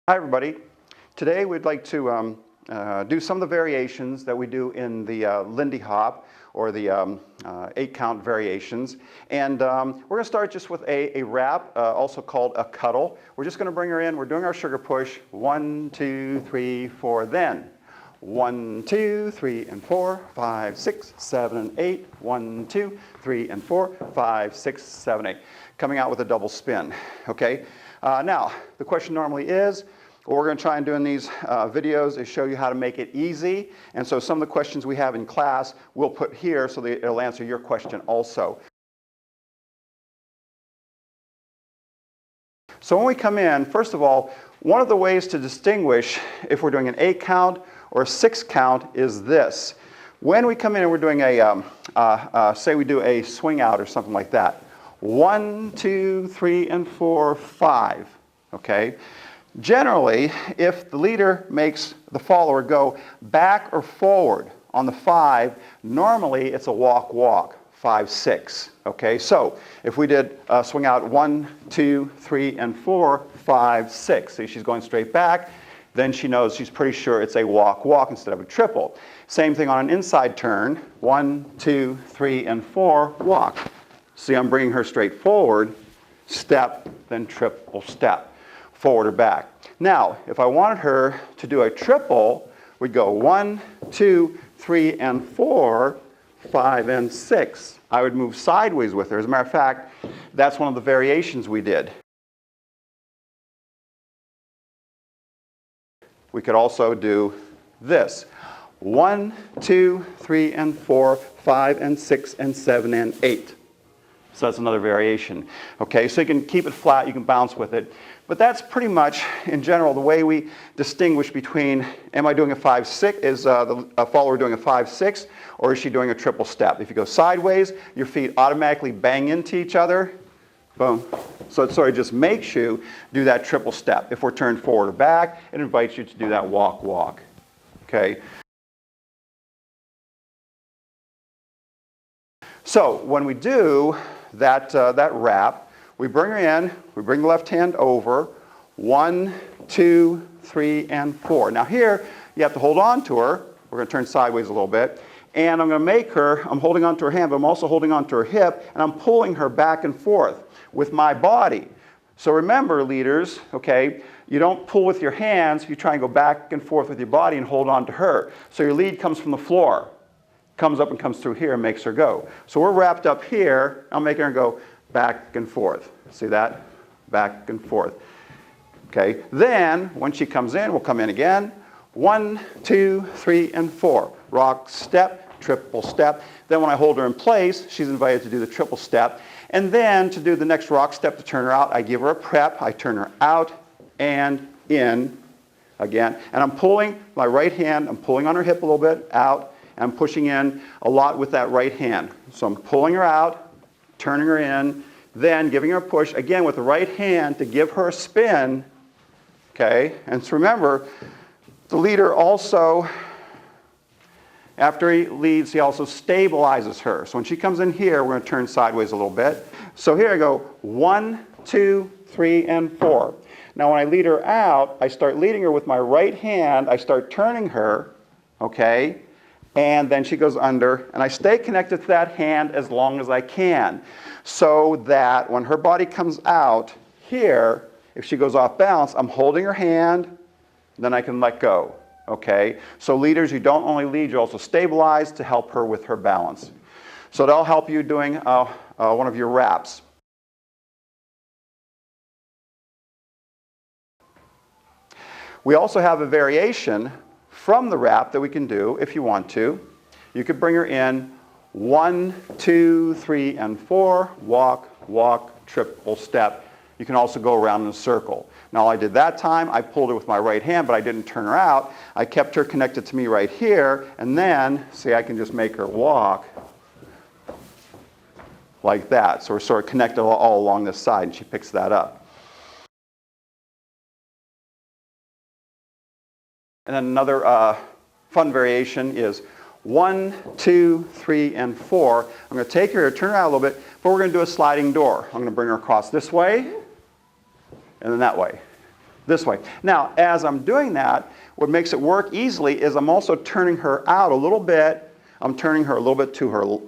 Hi everybody. Today we'd like to do some of the variations that we do in the Lindy Hop or the 8-count variations. And we're going to start just with a rap, also called a cuddle. We're just going to bring her in. We're doing our sugar push. 1, 2, 3, 4, then. 1, 2, 3, and 4, 5, 6, 7, and 8. 1, 2, 3, and 4, 5, 6, 7, 8. Coming out with a double spin. Okay. Now, the question normally is, what we're going to try and do in these videos is show you how to make it easy. And so some of the questions we have in class we'll put here so that it'll answer your question also. So when we come in, first of all, one of the ways to distinguish if we're doing an 8-count or a 6-count is this. When we come in and we're doing say we do a swing out or something like that. 1, 2, 3, and 4, 5. Okay? Generally, if the leader makes the follower go back or forward on the 5, normally it's a walk-walk, 5, 6. Okay, so if we did swing out 1, 2, 3, and 4, 5, 6. See, she's going straight back. Then she knows she's pretty sure it's a walk-walk instead of a triple. Same thing on an inside turn. 1, 2, 3, and 4, walk. See, I'm bringing her straight forward, step, then triple step. Forward or back. Now, if I wanted her to do a triple, we'd go 1, 2, 3, and 4, 5, and 6. I would move sideways with her. As a matter of fact, that's one of the variations we did. We could also do this. 1, 2, 3, and 4, 5, and 6, and 7, and 8. So that's another variation. Okay, so you can keep it flat, you can bounce with it. But that's pretty much, in general, the way we distinguish between, am I doing a 5-6, is the follower doing a 5-6, or is she doing a triple step? If you go sideways, your feet automatically bang into each other. Boom. So it sort of just makes you do that triple step. If we're turned forward or back, it invites you to do that walk-walk. Okay? So when we do that wrap, we bring her in, we bring the left hand over, 1, 2, 3, and 4. Now here, you have to hold on to her. We're going to turn sideways a little bit. And I'm going to make her, I'm holding on to her hand, but I'm also holding on to her hip, and I'm pulling her back and forth with my body. So remember, leaders, okay, you don't pull with your hands, you try and go back and forth with your body and hold on to her. So your lead comes from the floor, comes up and comes through here and makes her go. So we're wrapped up here, I'm making her go back and forth. See that? Back and forth. Okay, then when she comes in, we'll come in again. 1, 2, 3, and 4. Rock, step, triple step. Then when I hold her in place, she's invited to do the triple step. And then to do the next rock step to turn her out, I give her a prep. I turn her out and in again. And I'm pulling my right hand, I'm pulling on her hip a little bit, out, and I'm pushing in a lot with that right hand. So I'm pulling her out, turning her in, then giving her a push, again with the right hand to give her a spin. Okay, and so remember, the leader also, after he leads, he also stabilizes her. So when she comes in here, we're going to turn sideways a little bit. So here I go, 1, 2, 3, and 4. Now when I lead her out, I start leading her with my right hand, I start turning her, okay? And then she goes under, and I stay connected to that hand as long as I can, so that when her body comes out here, if she goes off balance, I'm holding her hand, then I can let go. Okay? So leaders, you don't only lead, you also stabilize to help her with her balance. So that'll help you doing one of your wraps. We also have a variation from the wrap that we can do if you want to. You could bring her in 1, 2, 3, and 4, walk, walk, triple step. You can also go around in a circle. Now all I did that time, I pulled her with my right hand, but I didn't turn her out. I kept her connected to me right here, and then, see, I can just make her walk like that. So we're sort of connected all along this side, and she picks that up. And then another fun variation is 1, 2, 3, and 4. I'm going to take her, turn her out a little bit, but we're going to do a sliding door. I'm going to bring her across this way, and then that way. this way. Now, as I'm doing that, what makes it work easily is I'm also turning her out a little bit. I'm turning her a little bit to her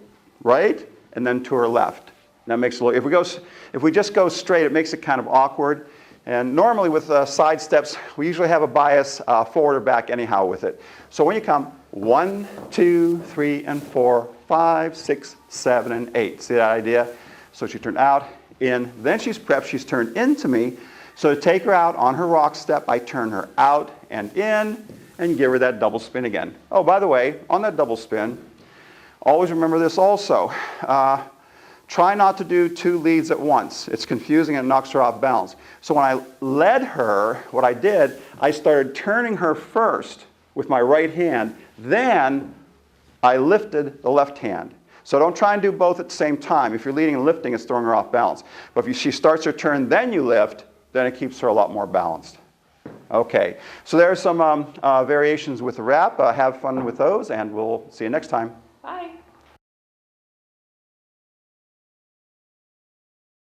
right and then to her left. That makes it look, if we just go straight, it makes it kind of awkward. And normally with side steps, we usually have a bias forward or back anyhow with it. So when you come 1, 2, 3, and 4, 5, 6, 7, and 8. See that idea? So she turned out, in, then she's prepped, she's turned into me. So to take her out on her rock step, I turn her out and in and give her that double spin again. Oh, by the way, on that double spin, always remember this also. Try not to do 2 leads at once. It's confusing and it knocks her off balance. So when I led her, what I did, I started turning her first with my right hand, then I lifted the left hand. So don't try and do both at the same time. If you're leading and lifting, it's throwing her off balance. But if she starts her turn, then you lift, then it keeps her a lot more balanced. Okay, so there are some variations with the rap. Have fun with those, and we'll see you next time.